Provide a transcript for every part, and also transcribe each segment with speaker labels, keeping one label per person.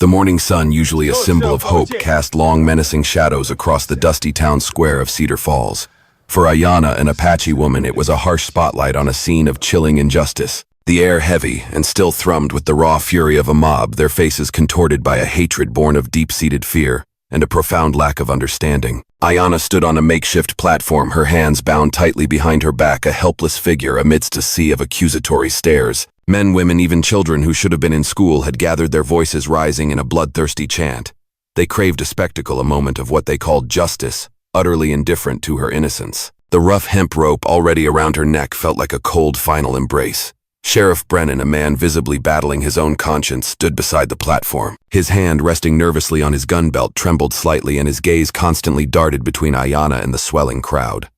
Speaker 1: The morning sun, usually a symbol of hope, cast long menacing shadows across the dusty town square of Cedar Falls. For Ayana, an Apache woman, it was a harsh spotlight on a scene of chilling injustice. The air heavy and still thrummed with the raw fury of a mob, their faces contorted by a hatred born of deep-seated fear and a profound lack of understanding. Ayana stood on a makeshift platform, her hands bound tightly behind her back, a helpless figure amidst a sea of accusatory stares. Men, women, even children who should have been in school had gathered, their voices rising in a bloodthirsty chant. They craved a spectacle, a moment of what they called justice, utterly indifferent to her innocence. The rough hemp rope already around her neck felt like a cold final embrace. Sheriff Brennan, a man visibly battling his own conscience, stood beside the platform. His hand, resting nervously on his gun belt, trembled slightly, and his gaze constantly darted between Ayana and the swelling crowd.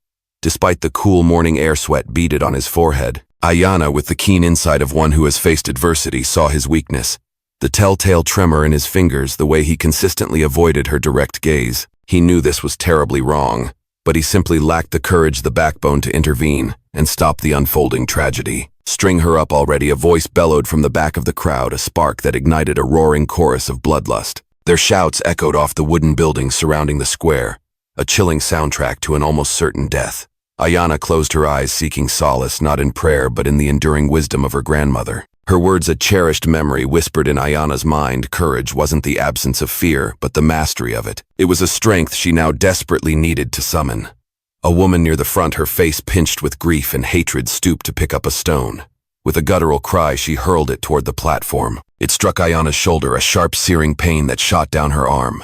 Speaker 1: Despite the cool morning air, sweat beaded on his forehead. Ayana, with the keen insight of one who has faced adversity, saw his weakness. The telltale tremor in his fingers, the way he consistently avoided her direct gaze. He knew this was terribly wrong, but he simply lacked the courage, the backbone to intervene and stop the unfolding tragedy. "String her up already," a voice bellowed from the back of the crowd, a spark that ignited a roaring chorus of bloodlust. Their shouts echoed off the wooden buildings surrounding the square, a chilling soundtrack to an almost certain death. Ayana closed her eyes, seeking solace not in prayer but in the enduring wisdom of her grandmother. Her words, a cherished memory, whispered in Ayana's mind. Courage wasn't the absence of fear, but the mastery of it. It was a strength she now desperately needed to summon. A woman near the front, her face pinched with grief and hatred, stooped to pick up a stone. With a guttural cry, she hurled it toward the platform. It struck Ayana's shoulder, a sharp, searing pain that shot down her arm.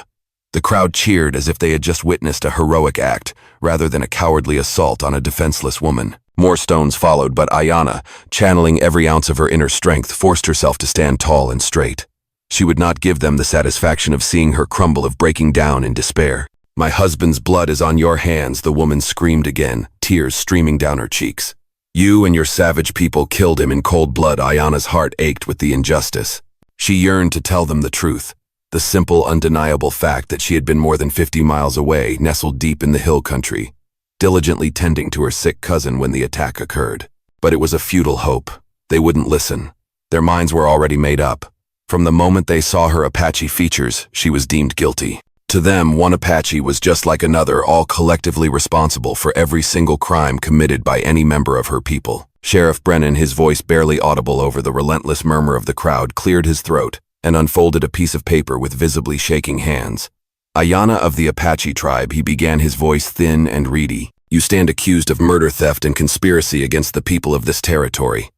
Speaker 1: The crowd cheered as if they had just witnessed a heroic act, rather than a cowardly assault on a defenseless woman. More stones followed, but Ayana, channeling every ounce of her inner strength, forced herself to stand tall and straight. She would not give them the satisfaction of seeing her crumble, of breaking down in despair. "My husband's blood is on your hands," the woman screamed again, tears streaming down her cheeks. "You and your savage people killed him in cold blood." Ayana's heart ached with the injustice. She yearned to tell them the truth, the simple, undeniable fact that she had been more than 50 miles away, nestled deep in the hill country, diligently tending to her sick cousin when the attack occurred. But it was a futile hope. They wouldn't listen. Their minds were already made up. From the moment they saw her Apache features, she was deemed guilty. To them, one Apache was just like another, all collectively responsible for every single crime committed by any member of her people. Sheriff Brennan, his voice barely audible over the relentless murmur of the crowd, cleared his throat and unfolded a piece of paper with visibly shaking hands. "Ayana of the Apache tribe," he began, his voice thin and reedy. "You stand accused of murder, theft, and conspiracy against the people of this territory."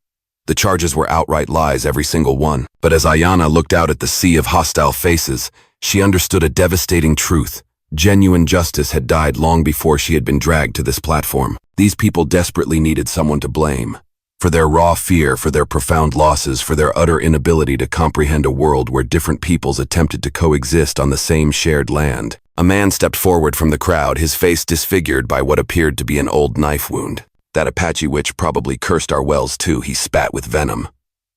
Speaker 1: The charges were outright lies, every single one. But as Ayana looked out at the sea of hostile faces, she understood a devastating truth. Genuine justice had died long before she had been dragged to this platform. These people desperately needed someone to blame. For their raw fear, for their profound losses, for their utter inability to comprehend a world where different peoples attempted to coexist on the same shared land. A man stepped forward from the crowd, his face disfigured by what appeared to be an old knife wound. "That Apache witch probably cursed our wells too," he spat with venom.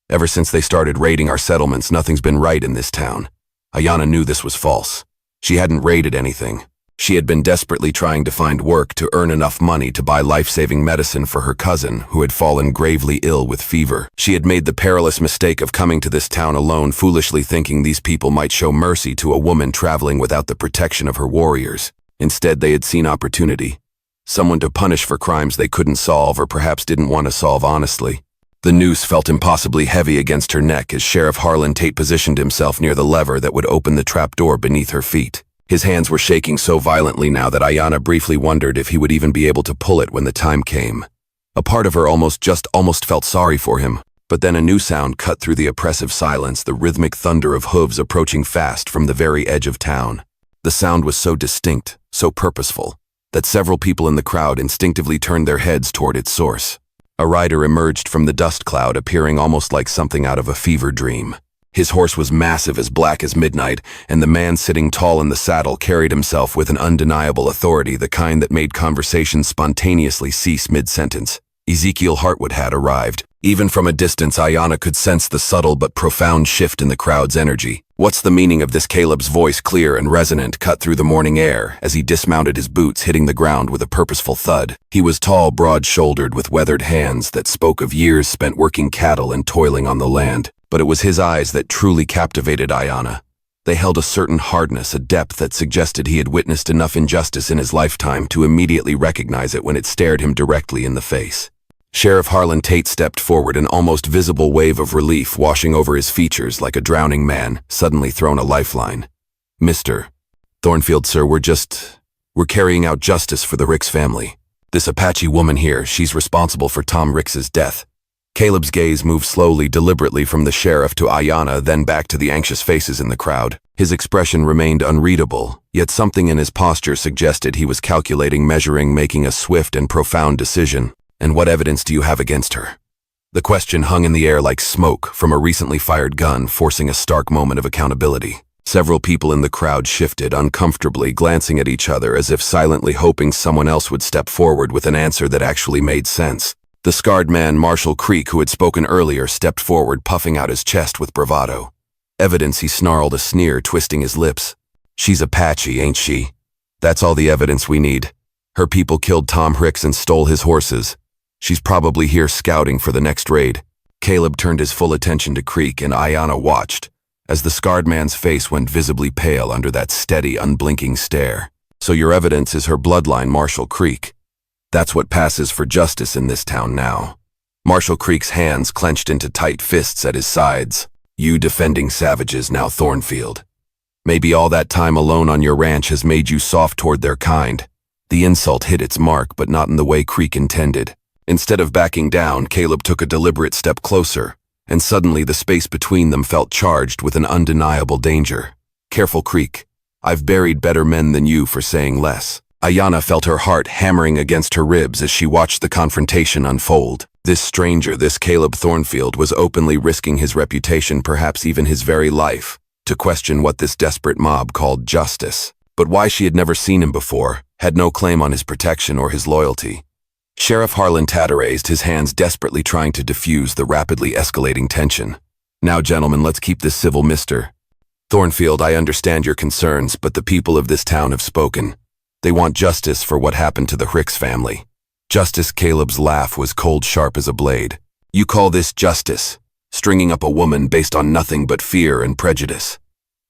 Speaker 1: "Ever since they started raiding our settlements, nothing's been right in this town." Ayana knew this was false. She hadn't raided anything. She had been desperately trying to find work to earn enough money to buy life-saving medicine for her cousin, who had fallen gravely ill with fever. She had made the perilous mistake of coming to this town alone, foolishly thinking these people might show mercy to a woman traveling without the protection of her warriors. Instead, they had seen opportunity. Someone to punish for crimes they couldn't solve, or perhaps didn't want to solve honestly. The noose felt impossibly heavy against her neck as Sheriff Harlan Tate positioned himself near the lever that would open the trapdoor beneath her feet. His hands were shaking so violently now that Ayana briefly wondered if he would even be able to pull it when the time came. A part of her almost felt sorry for him, but then a new sound cut through the oppressive silence, the rhythmic thunder of hooves approaching fast from the very edge of town. The sound was so distinct, so purposeful, that several people in the crowd instinctively turned their heads toward its source. A rider emerged from the dust cloud, appearing almost like something out of a fever dream. His horse was massive, as black as midnight, and the man sitting tall in the saddle carried himself with an undeniable authority, the kind that made conversation spontaneously cease mid-sentence. Ezekiel Hartwood had arrived. Even from a distance, Ayana could sense the subtle but profound shift in the crowd's energy. "What's the meaning of this?" Caleb's voice, clear and resonant, cut through the morning air as he dismounted, his boots hitting the ground with a purposeful thud. He was tall, broad-shouldered, with weathered hands that spoke of years spent working cattle and toiling on the land. But it was his eyes that truly captivated Ayana. They held a certain hardness, a depth that suggested he had witnessed enough injustice in his lifetime to immediately recognize it when it stared him directly in the face. Sheriff Harlan Tate stepped forward, an almost visible wave of relief washing over his features like a drowning man suddenly thrown a lifeline. "Mr. Thornfield, sir, we're carrying out justice for the Ricks family. This Apache woman here, she's responsible for Tom Ricks's death." Caleb's gaze moved slowly, deliberately from the sheriff to Ayana, then back to the anxious faces in the crowd. His expression remained unreadable, yet something in his posture suggested he was calculating, measuring, making a swift and profound decision. "And what evidence do you have against her?" The question hung in the air like smoke from a recently fired gun, forcing a stark moment of accountability. Several people in the crowd shifted uncomfortably, glancing at each other as if silently hoping someone else would step forward with an answer that actually made sense. The scarred man, Marshall Creek, who had spoken earlier, stepped forward, puffing out his chest with bravado. "Evidence," he snarled, a sneer twisting his lips. "She's Apache, ain't she? That's all the evidence we need. Her people killed Tom Ricks and stole his horses. She's probably here scouting for the next raid." Caleb turned his full attention to Creek, and Ayana watched, as the scarred man's face went visibly pale under that steady, unblinking stare. "So your evidence is her bloodline, Marshall Creek. That's what passes for justice in this town now." Marshall Creek's hands clenched into tight fists at his sides. "You defending savages now, Thornfield. Maybe all that time alone on your ranch has made you soft toward their kind." The insult hit its mark, but not in the way Creek intended. Instead of backing down, Caleb took a deliberate step closer, and suddenly the space between them felt charged with an undeniable danger. "Careful, Creek. I've buried better men than you for saying less." Ayana felt her heart hammering against her ribs as she watched the confrontation unfold. This stranger, this Caleb Thornfield, was openly risking his reputation, perhaps even his very life, to question what this desperate mob called justice. But why she had never seen him before, had no claim on his protection or his loyalty. Sheriff Harlan Tate raised his hands, desperately trying to diffuse the rapidly escalating tension. "Now, gentlemen, let's keep this civil, Mr. Thornfield. I understand your concerns, but the people of this town have spoken. They want justice for what happened to the Ricks family." Justice? Caleb's laugh was cold, sharp as a blade. "You call this justice? Stringing up a woman based on nothing but fear and prejudice?"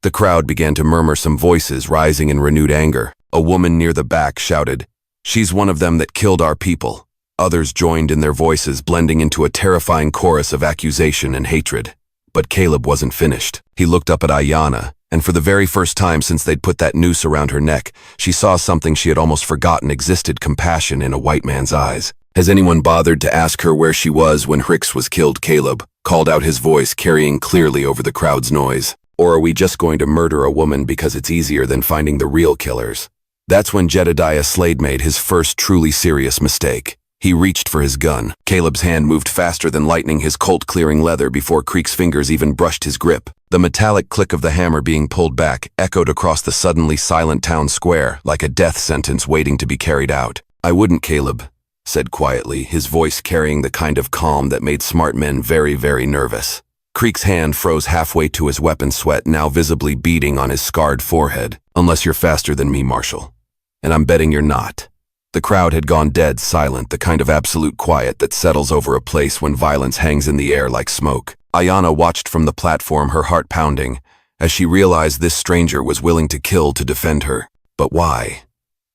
Speaker 1: The crowd began to murmur, some voices rising in renewed anger. A woman near the back shouted, "She's one of them that killed our people." Others joined in, their voices blending into a terrifying chorus of accusation and hatred. But Caleb wasn't finished. He looked up at Ayana, and for the very first time since they'd put that noose around her neck, she saw something she had almost forgotten existed: compassion in a white man's eyes. "Has anyone bothered to ask her where she was when Ricks was killed?" Caleb called out, his voice carrying clearly over the crowd's noise. "Or are we just going to murder a woman because it's easier than finding the real killers?" That's when Jedediah Slade made his first truly serious mistake. He reached for his gun. Caleb's hand moved faster than lightning, his Colt clearing leather before Creek's fingers even brushed his grip. The metallic click of the hammer being pulled back echoed across the suddenly silent town square like a death sentence waiting to be carried out. "I wouldn't," Caleb said quietly, his voice carrying the kind of calm that made smart men very, very nervous. Creek's hand froze halfway to his weapon, sweat now visibly beading on his scarred forehead. "Unless you're faster than me, Marshall. And I'm betting you're not." The crowd had gone dead silent, the kind of absolute quiet that settles over a place when violence hangs in the air like smoke. Ayana watched from the platform, her heart pounding, as she realized this stranger was willing to kill to defend her. But why?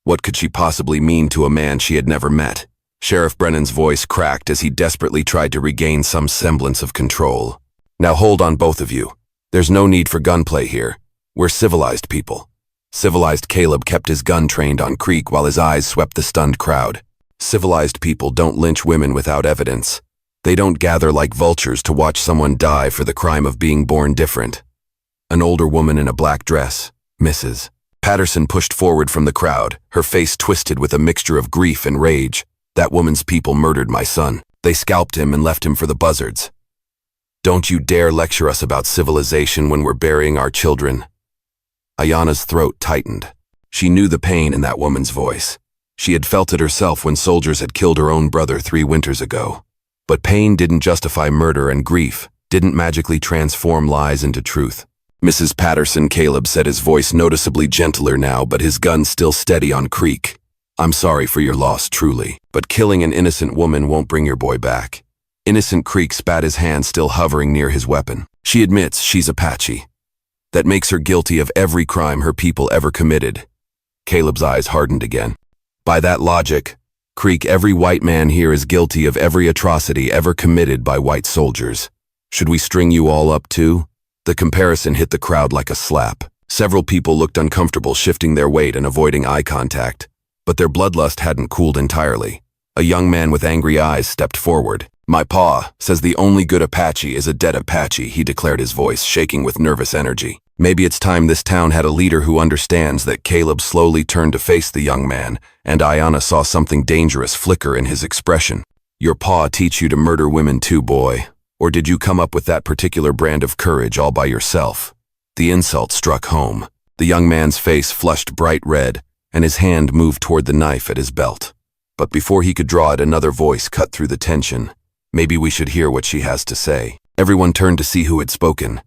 Speaker 1: What could she possibly mean to a man she had never met? Sheriff Brennan's voice cracked as he desperately tried to regain some semblance of control. "Now hold on, both of you. There's no need for gunplay here. We're civilized people." Civilized? Caleb kept his gun trained on Creek while his eyes swept the stunned crowd. "Civilized people don't lynch women without evidence. They don't gather like vultures to watch someone die for the crime of being born different." An older woman in a black dress, Mrs. Patterson, pushed forward from the crowd, her face twisted with a mixture of grief and rage. "That woman's people murdered my son. They scalped him and left him for the buzzards. Don't you dare lecture us about civilization when we're burying our children." Ayana's throat tightened. She knew the pain in that woman's voice. She had felt it herself when soldiers had killed her own brother 3 winters ago. But pain didn't justify murder, and grief didn't magically transform lies into truth. "Mrs. Patterson," Caleb said, his voice noticeably gentler now, but his gun still steady on Creek. "I'm sorry for your loss, truly, but killing an innocent woman won't bring your boy back." Innocent? Creek spat, his hand still hovering near his weapon. "She admits she's Apache. That makes her guilty of every crime her people ever committed. Caleb's eyes hardened again. By that logic, Creek, every white man here is guilty of every atrocity ever committed by white soldiers. Should we string you all up too? The comparison hit the crowd like a slap. Several people looked uncomfortable, shifting their weight and avoiding eye contact. But their bloodlust hadn't cooled entirely. A young man with angry eyes stepped forward. "My pa says the only good Apache is a dead Apache," he declared, his voice shaking with nervous energy. Maybe it's time this town had a leader who understands that. Caleb slowly turned to face the young man, and Ayana saw something dangerous flicker in his expression. "Your pa teach you to murder women too, boy? Or did you come up with that particular brand of courage all by yourself?" The insult struck home. The young man's face flushed bright red, and his hand moved toward the knife at his belt. But before he could draw it, another voice cut through the tension. "Maybe we should hear what she has to say." Everyone turned to see who had spoken.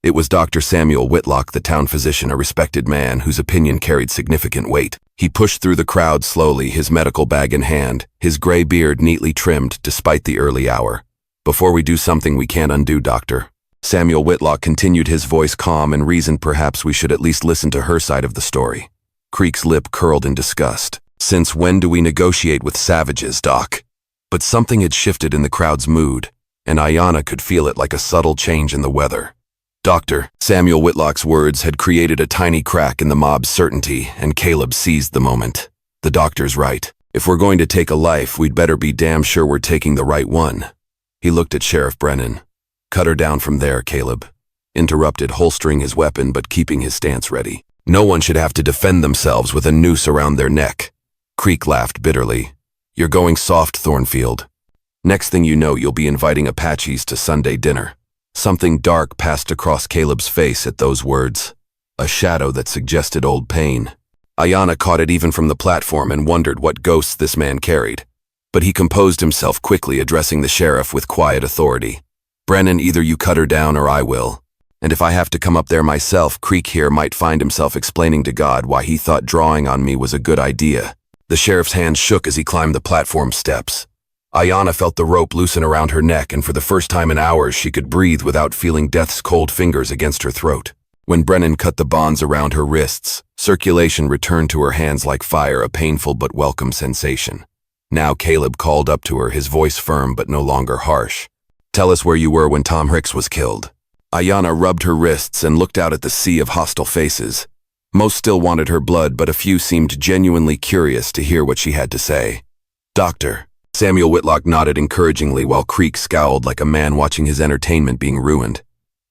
Speaker 1: It was Dr. Samuel Whitlock, the town physician, a respected man whose opinion carried significant weight. He pushed through the crowd slowly, his medical bag in hand, his gray beard neatly trimmed despite the early hour. "Before we do something we can't undo, Doctor," Samuel Whitlock continued, his voice calm, and reasoned perhaps we should at least listen to her side of the story. Creek's lip curled in disgust. "Since when do we negotiate with savages, Doc?" But something had shifted in the crowd's mood, and Ayana could feel it like a subtle change in the weather. "Doctor," Samuel Whitlock's words had created a tiny crack in the mob's certainty, and Caleb seized the moment. "The doctor's right. If we're going to take a life, we'd better be damn sure we're taking the right one." He looked at Sheriff Brennan. "Cut her down from there, Caleb," interrupted, holstering his weapon but keeping his stance ready. "No one should have to defend themselves with a noose around their neck." Creek laughed bitterly. "You're going soft, Thornfield. Next thing you know, you'll be inviting Apaches to Sunday dinner." Something dark passed across Caleb's face at those words, a shadow that suggested old pain. Ayana caught it even from the platform and wondered what ghosts this man carried. But he composed himself quickly, addressing the sheriff with quiet authority. "Brennan, either you cut her down or I will. And if I have to come up there myself, Creek here might find himself explaining to God why he thought drawing on me was a good idea." The sheriff's hand shook as he climbed the platform steps. Ayana felt the rope loosen around her neck, and for the first time in hours she could breathe without feeling death's cold fingers against her throat. When Brennan cut the bonds around her wrists, circulation returned to her hands like fire, a painful but welcome sensation. Now Caleb called up to her, his voice firm but no longer harsh. "Tell us where you were when Tom Hicks was killed." Ayana rubbed her wrists and looked out at the sea of hostile faces. Most still wanted her blood, but a few seemed genuinely curious to hear what she had to say. "Doctor." Samuel Whitlock nodded encouragingly while Creek scowled like a man watching his entertainment being ruined.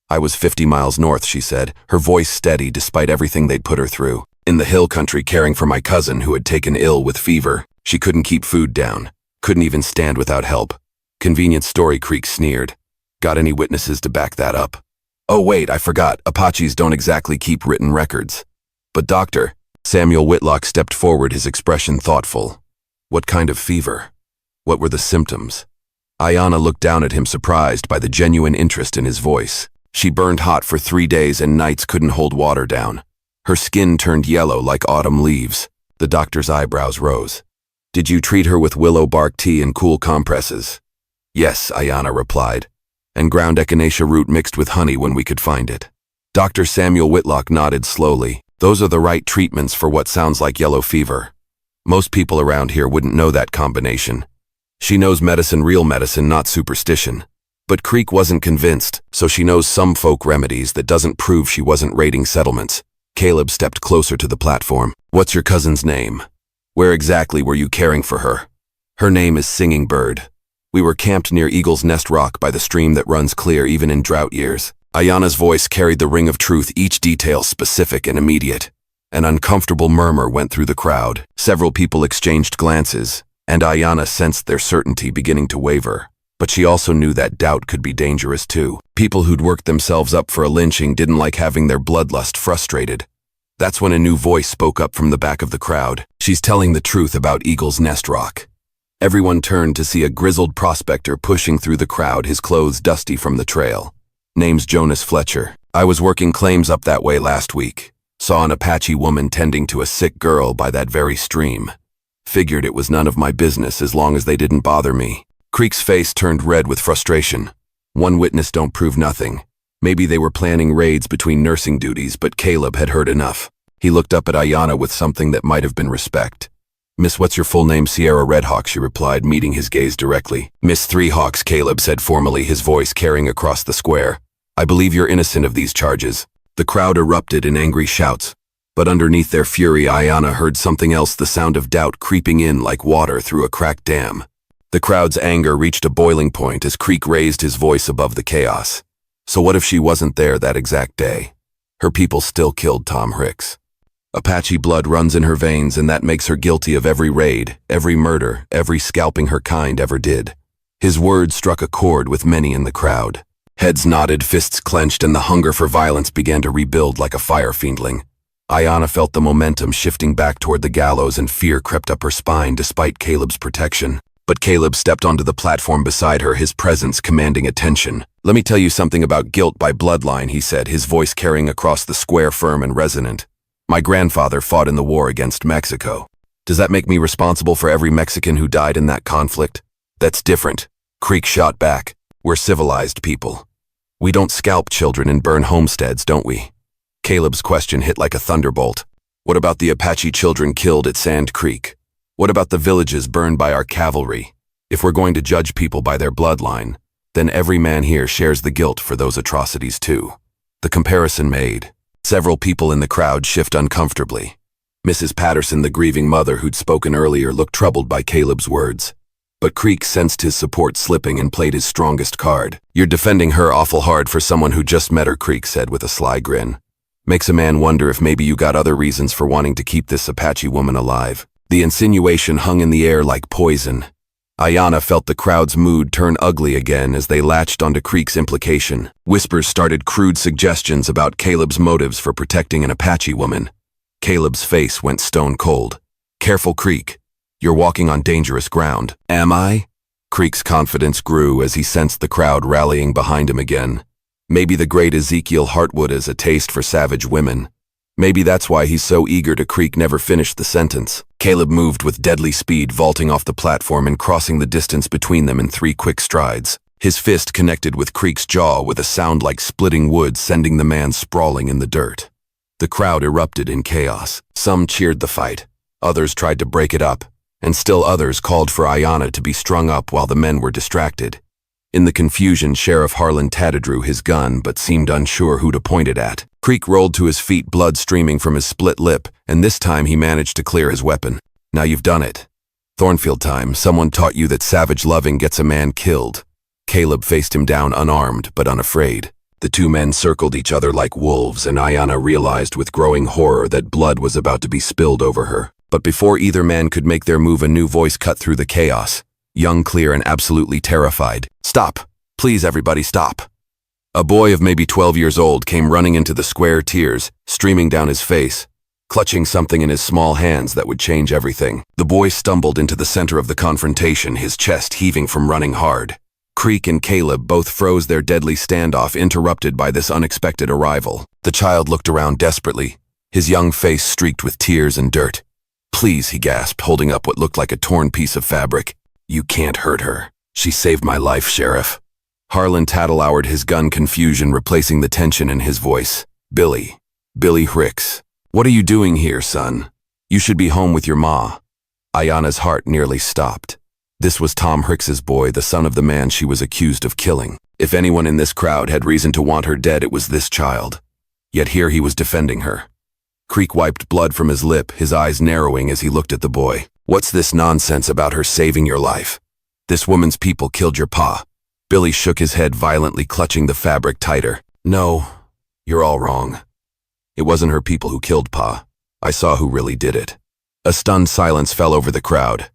Speaker 1: "I was 50 miles north," she said, her voice steady despite everything they'd put her through. "In the hill country, caring for my cousin who had taken ill with fever. She couldn't keep food down, couldn't even stand without help." "Convenient story," Creek sneered. "Got any witnesses to back that up?" "Oh wait, I forgot. Apaches don't exactly keep written records." "But Doctor," Samuel Whitlock stepped forward, his expression thoughtful. "What kind of fever? What were the symptoms?" Ayana looked down at him, surprised by the genuine interest in his voice. "She burned hot for 3 days and nights, couldn't hold water down. Her skin turned yellow like autumn leaves." The doctor's eyebrows rose. "Did you treat her with willow bark tea and cool compresses?" "Yes," Ayana replied, "and ground echinacea root mixed with honey when we could find it." Dr. Samuel Whitlock nodded slowly. "Those are the right treatments for what sounds like yellow fever. Most people around here wouldn't know that combination. She knows medicine, real medicine, not superstition." But Creek wasn't convinced, so she knows some folk remedies. That doesn't prove she wasn't raiding settlements. Caleb stepped closer to the platform. "What's your cousin's name? Where exactly were you caring for her?" "Her name is Singing Bird. We were camped near Eagle's Nest Rock by the stream that runs clear even in drought years." Ayana's voice carried the ring of truth, each detail specific and immediate. An uncomfortable murmur went through the crowd. Several people exchanged glances, and Ayana sensed their certainty beginning to waver. But she also knew that doubt could be dangerous too. People who'd worked themselves up for a lynching didn't like having their bloodlust frustrated. That's when a new voice spoke up from the back of the crowd. "She's telling the truth about Eagle's Nest Rock." Everyone turned to see a grizzled prospector pushing through the crowd, his clothes dusty from the trail. "Name's Jonas Fletcher. I was working claims up that way last week. Saw an Apache woman tending to a sick girl by that very stream. Figured it was none of my business as long as they didn't bother me." Creek's face turned red with frustration. "One witness don't prove nothing. Maybe they were planning raids between nursing duties, but Caleb had heard enough. He looked up at Ayana with something that might have been respect. "Miss, what's your full name?" "Sierra Redhawk," she replied, meeting his gaze directly. "Miss Three Hawks," Caleb said formally, his voice carrying across the square. "I believe you're innocent of these charges." The crowd erupted in angry shouts, but underneath their fury, Ayana heard something else, the sound of doubt creeping in like water through a cracked dam. The crowd's anger reached a boiling point as Creek raised his voice above the chaos. So what if she wasn't there that exact day? Her people still killed Tom Hicks. Apache blood runs in her veins, and that makes her guilty of every raid, every murder, every scalping her kind ever did. His words struck a chord with many in the crowd. Heads nodded, fists clenched, and the hunger for violence began to rebuild like a fire fiendling. Ayana felt the momentum shifting back toward the gallows, and fear crept up her spine despite Caleb's protection. But Caleb stepped onto the platform beside her, his presence commanding attention. "Let me tell you something about guilt by bloodline," he said, his voice carrying across the square, firm and resonant. "My grandfather fought in the war against Mexico. Does that make me responsible for every Mexican who died in that conflict? That's different." Creek shot back. "We're civilized people. We don't scalp children and burn homesteads, don't we?" Caleb's question hit like a thunderbolt. "What about the Apache children killed at Sand Creek? What about the villages burned by our cavalry? If we're going to judge people by their bloodline, then every man here shares the guilt for those atrocities too." The comparison made. Several people in the crowd shift uncomfortably. Mrs. Patterson, the grieving mother who'd spoken earlier, looked troubled by Caleb's words. But Creek sensed his support slipping and played his strongest card. "You're defending her awful hard for someone who just met her," Creek said with a sly grin. "Makes a man wonder if maybe you got other reasons for wanting to keep this Apache woman alive." The insinuation hung in the air like poison. Ayana felt the crowd's mood turn ugly again as they latched onto Creek's implication. Whispers started crude suggestions about Caleb's motives for protecting an Apache woman. Caleb's face went stone cold. "Careful, Creek. You're walking on dangerous ground." "Am I?" Creek's confidence grew as he sensed the crowd rallying behind him again. Maybe the great Ezekiel Hartwood has a taste for savage women. Maybe that's why he's so eager to. Creek never finished the sentence. Caleb moved with deadly speed, vaulting off the platform and crossing the distance between them in 3 quick strides. His fist connected with Creek's jaw with a sound like splitting wood, sending the man sprawling in the dirt. The crowd erupted in chaos. Some cheered the fight, others tried to break it up, and still others called for Ayana to be strung up while the men were distracted. In the confusion, Sheriff Harlan drew his gun but seemed unsure who to point it at. Creek rolled to his feet, blood streaming from his split lip, and this time he managed to clear his weapon. "Now you've done it. Thornfield time. Someone taught you that savage loving gets a man killed." Caleb faced him down, unarmed but unafraid. The two men circled each other like wolves, and Ayana realized with growing horror that blood was about to be spilled over her. But before either man could make their move, a new voice cut through the chaos. Young, clear, and absolutely terrified. "Stop. Please, everybody, stop." A boy of maybe 12 years old came running into the square, tears streaming down his face, clutching something in his small hands that would change everything. The boy stumbled into the center of the confrontation, his chest heaving from running hard. Creek and Caleb both froze their deadly standoff, interrupted by this unexpected arrival. The child looked around desperately, his young face streaked with tears and dirt. "Please," he gasped, holding up what looked like a torn piece of fabric. "You can't hurt her. She saved my life, Sheriff." Harlan lowered his gun, confusion replacing the tension in his voice. Billy Hicks. "What are you doing here, son? You should be home with your ma." Ayana's heart nearly stopped. This was Tom Hicks's boy, the son of the man she was accused of killing. If anyone in this crowd had reason to want her dead, it was this child. Yet here he was defending her. Creek wiped blood from his lip, his eyes narrowing as he looked at the boy. "What's this nonsense about her saving your life? This woman's people killed your pa." Billy shook his head violently, clutching the fabric tighter. "No, you're all wrong. It wasn't her people who killed Pa. I saw who really did it." A stunned silence fell over the crowd.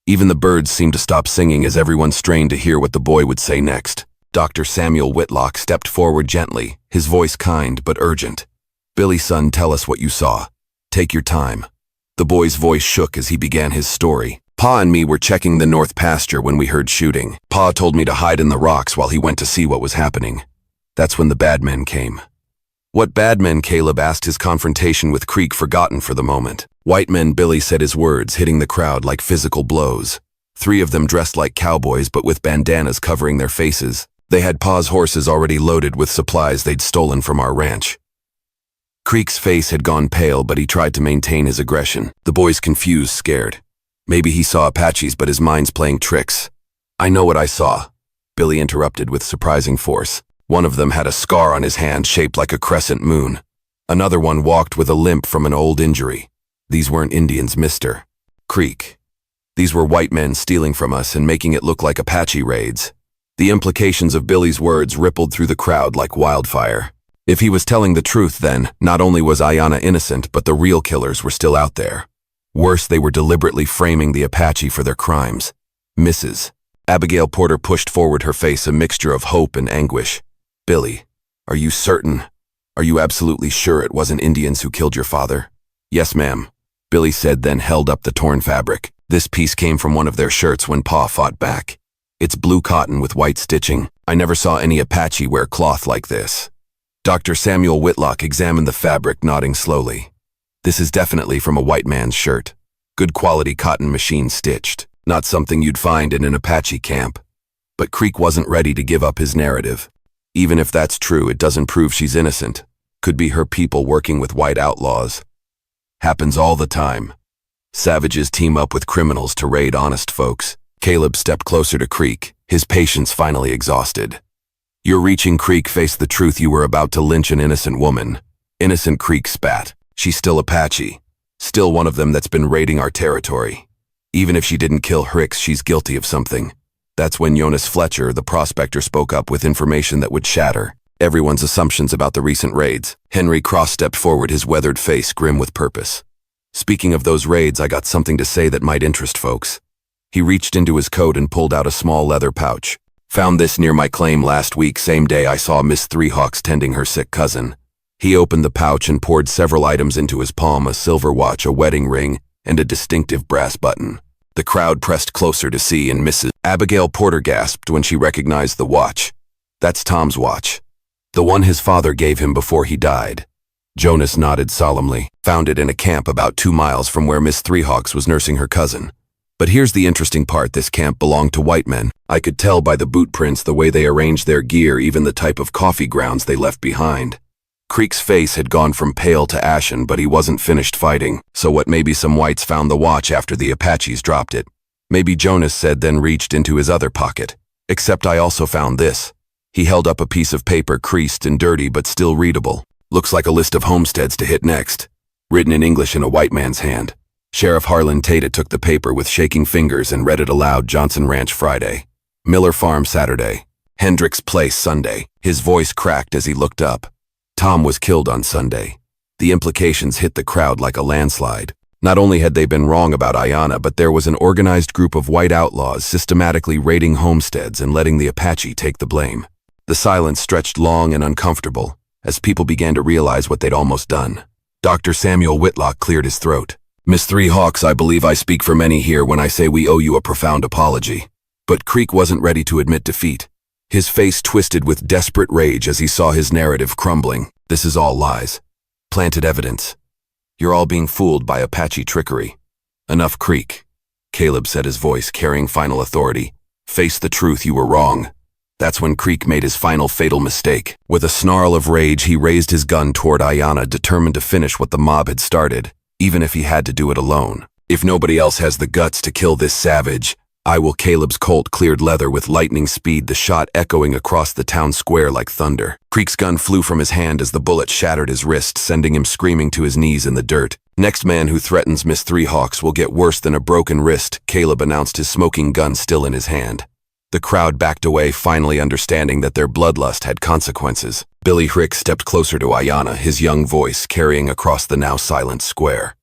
Speaker 1: Even the birds seemed to stop singing as everyone strained to hear what the boy would say next. Dr. Samuel Whitlock stepped forward gently, his voice kind but urgent. "Billy, son, tell us what you saw. Take your time." The boy's voice shook as he began his story. "Pa and me were checking the north pasture when we heard shooting. Pa told me to hide in the rocks while he went to see what was happening. That's when the bad men came." "What bad men?" Caleb asked, his confrontation with Creek forgotten for the moment. "White men," Billy said, his words hitting the crowd like physical blows. 3 of them dressed like cowboys but with bandanas covering their faces. They had Pa's horses already loaded with supplies they'd stolen from our ranch. Creek's face had gone pale, but he tried to maintain his aggression. The boys confused, scared. Maybe he saw Apaches, but his mind's playing tricks. I know what I saw, Billy interrupted with surprising force. One of them had a scar on his hand shaped like a crescent moon. Another one walked with a limp from an old injury. These weren't Indians, Mr. Creek. These were white men stealing from us and making it look like Apache raids. The implications of Billy's words rippled through the crowd like wildfire. If he was telling the truth, then not only was Ayana innocent, but the real killers were still out there. Worse, they were deliberately framing the Apache for their crimes. Mrs. Abigail Porter pushed forward, her face a mixture of hope and anguish. Billy, are you certain? Are you absolutely sure it wasn't Indians who killed your father? Yes, ma'am, Billy said, then held up the torn fabric. This piece came from one of their shirts when Pa fought back. It's blue cotton with white stitching. I never saw any Apache wear cloth like this. Dr. Samuel Whitlock examined the fabric, nodding slowly. This is definitely from a white man's shirt. Good quality cotton, machine stitched. Not something you'd find in an Apache camp. But Creek wasn't ready to give up his narrative. Even if that's true, it doesn't prove she's innocent. Could be her people working with white outlaws. Happens all the time. Savages team up with criminals to raid honest folks. Caleb stepped closer to Creek, his patience finally exhausted. You're reaching, Creek. Face the truth. You were about to lynch an innocent woman. Innocent, Creek spat. She's still Apache. Still one of them that's been raiding our territory. Even if she didn't kill Hicks, she's guilty of something. That's when Jonas Fletcher, the prospector, spoke up with information that would shatter everyone's assumptions about the recent raids. Henry Cross stepped forward, his weathered face grim with purpose. Speaking of those raids, I got something to say that might interest folks. He reached into his coat and pulled out a small leather pouch. Found this near my claim last week, same day I saw Miss Three Hawks tending her sick cousin. He opened the pouch and poured several items into his palm, a silver watch, a wedding ring, and a distinctive brass button. The crowd pressed closer to see, and Mrs. Abigail Porter gasped when she recognized the watch. That's Tom's watch. The one his father gave him before he died. Jonas nodded solemnly. Found it in a camp about 2 miles from where Miss Three Hawks was nursing her cousin. But here's the interesting part, this camp belonged to white men. I could tell by the boot prints, the way they arranged their gear, even the type of coffee grounds they left behind. Creek's face had gone from pale to ashen, but he wasn't finished fighting. So what, maybe some whites found the watch after the Apaches dropped it. Maybe, Jonas said, then reached into his other pocket. Except I also found this. He held up a piece of paper, creased and dirty but still readable. Looks like a list of homesteads to hit next. Written in English in a white man's hand. Sheriff Harlan Tate took the paper with shaking fingers and read it aloud. Johnson Ranch Friday. Miller Farm Saturday. Hendricks Place Sunday. His voice cracked as he looked up. Tom was killed on Sunday. The implications hit the crowd like a landslide. Not only had they been wrong about Ayana, but there was an organized group of white outlaws systematically raiding homesteads and letting the Apache take the blame. The silence stretched long and uncomfortable as people began to realize what they'd almost done. Dr. Samuel Whitlock cleared his throat. Miss Three Hawks, I believe I speak for many here when I say we owe you a profound apology. But Creek wasn't ready to admit defeat. His face twisted with desperate rage as he saw his narrative crumbling. This is all lies. Planted evidence. You're all being fooled by Apache trickery. Enough, Creek. Caleb said, his voice carrying final authority. Face the truth, you were wrong. That's when Creek made his final fatal mistake. With a snarl of rage, he raised his gun toward Ayana, determined to finish what the mob had started, even if he had to do it alone. If nobody else has the guts to kill this savage, I will. Caleb's Colt cleared leather with lightning speed, the shot echoing across the town square like thunder. Creek's gun flew from his hand as the bullet shattered his wrist, sending him screaming to his knees in the dirt. Next man who threatens Miss Three Hawks will get worse than a broken wrist, Caleb announced, his smoking gun still in his hand. The crowd backed away, finally understanding that their bloodlust had consequences. Billy Hicks stepped closer to Ayana, his young voice carrying across the now silent square.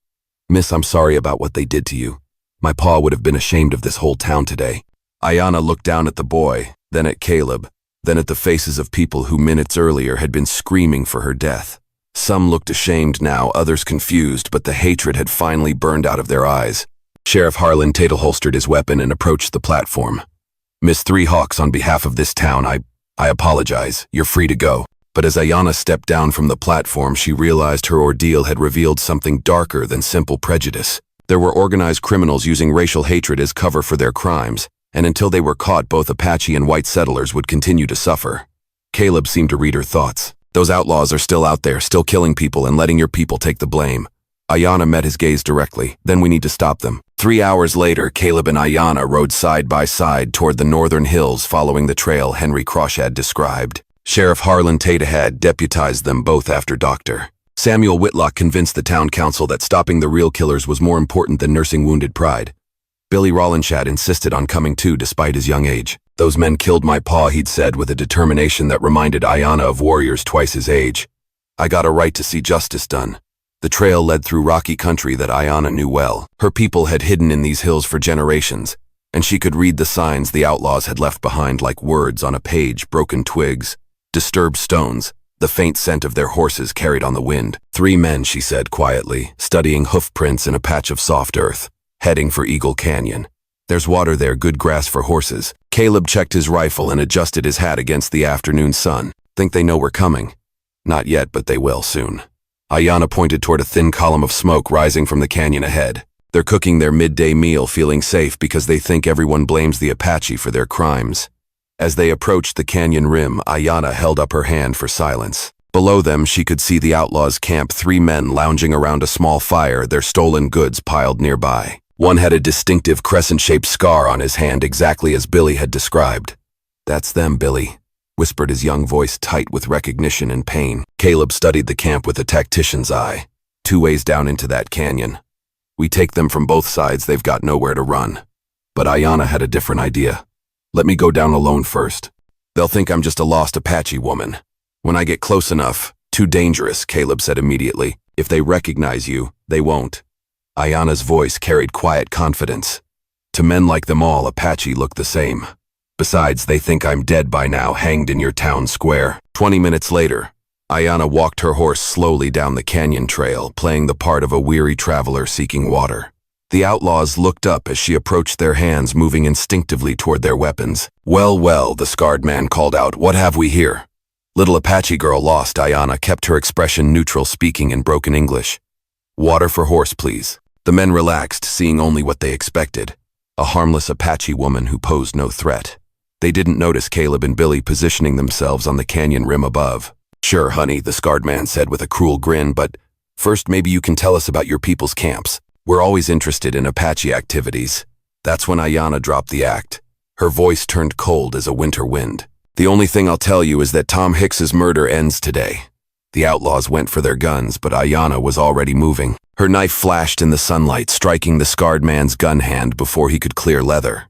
Speaker 1: Miss, I'm sorry about what they did to you. My pa would have been ashamed of this whole town today. Ayana looked down at the boy, then at Caleb, then at the faces of people who minutes earlier had been screaming for her death. Some looked ashamed now, others confused, but the hatred had finally burned out of their eyes. Sheriff Harlan Tate holstered his weapon and approached the platform. Miss Three Hawks, on behalf of this town, I apologize. You're free to go. But as Ayana stepped down from the platform, she realized her ordeal had revealed something darker than simple prejudice. There were organized criminals using racial hatred as cover for their crimes. and until they were caught, both Apache and white settlers would continue to suffer. Caleb seemed to read her thoughts. Those outlaws are still out there, still killing people and letting your people take the blame. Ayana met his gaze directly. Then we need to stop them. 3 hours later, Caleb and Ayana rode side by side toward the northern hills following the trail Henry Crawshad described. Sheriff Harlan Tate had deputized them both after Dr. Samuel Whitlock convinced the town council that stopping the real killers was more important than nursing wounded pride. Billy Rollinshad insisted on coming too despite his young age. Those men killed my pa, he'd said with a determination that reminded Ayana of warriors twice his age. I got a right to see justice done. The trail led through rocky country that Ayana knew well. Her people had hidden in these hills for generations, and she could read the signs the outlaws had left behind like words on a page, broken twigs, disturbed stones, the faint scent of their horses carried on the wind. 3 men, she said quietly, studying hoof prints in a patch of soft earth, heading for Eagle Canyon. There's water there, good grass for horses. Caleb checked his rifle and adjusted his hat against the afternoon sun. Think they know we're coming? Not yet, but they will soon. Ayana pointed toward a thin column of smoke rising from the canyon ahead. They're cooking their midday meal, feeling safe because they think everyone blames the Apache for their crimes. As they approached the canyon rim, Ayana held up her hand for silence. Below them, she could see the outlaws' camp, 3 men lounging around a small fire, their stolen goods piled nearby. One had a distinctive crescent-shaped scar on his hand, exactly as Billy had described. That's them, Billy, whispered his young voice, tight with recognition and pain. Caleb studied the camp with a tactician's eye. 2 ways down into that canyon. We take them from both sides, they've got nowhere to run. But Ayana had a different idea. Let me go down alone first. They'll think I'm just a lost Apache woman. When I get close enough, too dangerous, Caleb said immediately. If they recognize you, they won't. Ayana's voice carried quiet confidence. To men like them all, Apache look the same. Besides, they think I'm dead by now, hanged in your town square. 20 minutes later, Ayana walked her horse slowly down the canyon trail, playing the part of a weary traveler seeking water. The outlaws looked up as she approached, their hands moving instinctively toward their weapons. Well, well, the scarred man called out, what have we here? Little Apache girl lost, Ayana kept her expression neutral, speaking in broken English. Water for horse, please. The men relaxed, seeing only what they expected. A harmless Apache woman who posed no threat. They didn't notice Caleb and Billy positioning themselves on the canyon rim above. Sure, honey, the scarred man said with a cruel grin, but first maybe you can tell us about your people's camps. We're always interested in Apache activities. That's when Ayana dropped the act. Her voice turned cold as a winter wind. The only thing I'll tell you is that Tom Hicks's murder ends today. The outlaws went for their guns, but Ayana was already moving. Her knife flashed in the sunlight, striking the scarred man's gun hand before he could clear leather.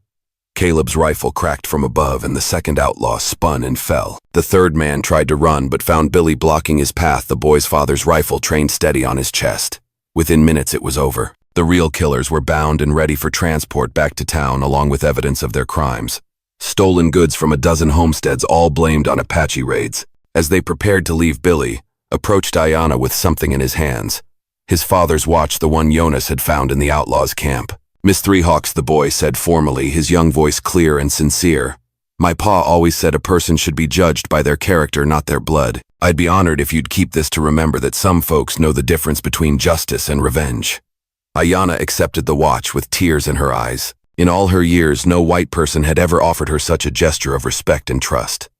Speaker 1: Caleb's rifle cracked from above, and the second outlaw spun and fell. The third man tried to run, but found Billy blocking his path, the boy's father's rifle trained steady on his chest. Within minutes it was over. The real killers were bound and ready for transport back to town, along with evidence of their crimes. Stolen goods from a dozen homesteads, all blamed on Apache raids. As they prepared to leave, Billy approached Ayana with something in his hands. His father's watch, the one Jonas had found in the outlaws' camp. Miss Three Hawks, the boy said formally, his young voice clear and sincere. My pa always said a person should be judged by their character, not their blood. I'd be honored if you'd keep this to remember that some folks know the difference between justice and revenge. Ayana accepted the watch with tears in her eyes. In all her years, no white person had ever offered her such a gesture of respect and trust.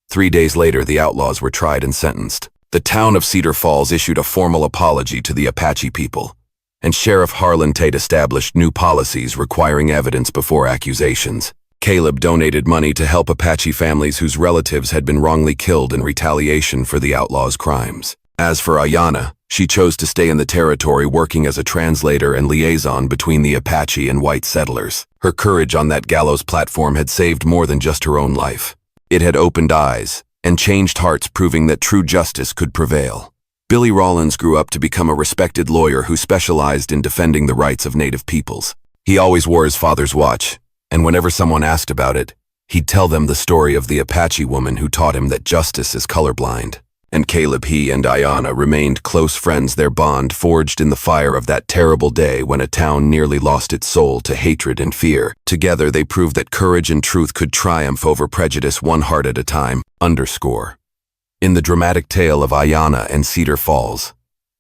Speaker 1: 3 days later, the outlaws were tried and sentenced. The town of Cedar Falls issued a formal apology to the Apache people, and Sheriff Harlan Tate established new policies requiring evidence before accusations. Caleb donated money to help Apache families whose relatives had been wrongly killed in retaliation for the outlaws' crimes. As for Ayana, she chose to stay in the territory, working as a translator and liaison between the Apache and white settlers. Her courage on that gallows platform had saved more than just her own life. It had opened eyes and changed hearts, proving that true justice could prevail. Billy Rollins grew up to become a respected lawyer who specialized in defending the rights of Native peoples. He always wore his father's watch, and whenever someone asked about it, he'd tell them the story of the Apache woman who taught him that justice is colorblind. And Caleb, he and Ayana remained close friends, their bond forged in the fire of that terrible day when a town nearly lost its soul to hatred and fear. Together they proved that courage and truth could triumph over prejudice, one heart at a time. In the dramatic tale of Ayana and Cedar Falls,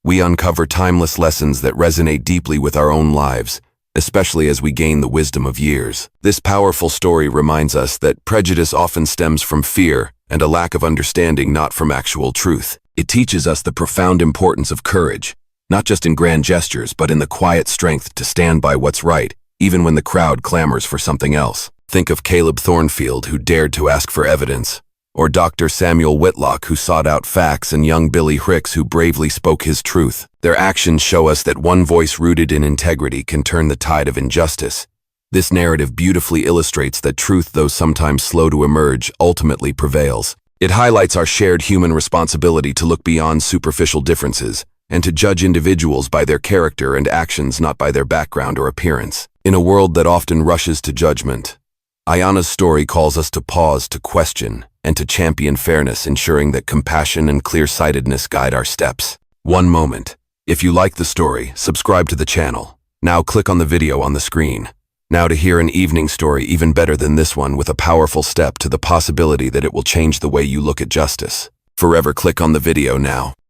Speaker 1: we uncover timeless lessons that resonate deeply with our own lives, especially as we gain the wisdom of years. This powerful story reminds us that prejudice often stems from fear and a lack of understanding, not from actual truth. It teaches us the profound importance of courage, not just in grand gestures, but in the quiet strength to stand by what's right, even when the crowd clamors for something else. Think of Caleb Thornfield, who dared to ask for evidence, or Dr. Samuel Whitlock, who sought out facts, and young Billy Hicks, who bravely spoke his truth. Their actions show us that one voice rooted in integrity can turn the tide of injustice. This narrative beautifully illustrates that truth, though sometimes slow to emerge, ultimately prevails. It highlights our shared human responsibility to look beyond superficial differences and to judge individuals by their character and actions, not by their background or appearance. In a world that often rushes to judgment, Ayana's story calls us to pause, to question, and to champion fairness, ensuring that compassion and clear-sightedness guide our steps. One moment. If you like the story, subscribe to the channel. Now click on the video on the screen. Now to hear an evening story even better than this one, with a powerful step to the possibility that it will change the way you look at justice. Forever click on the video now.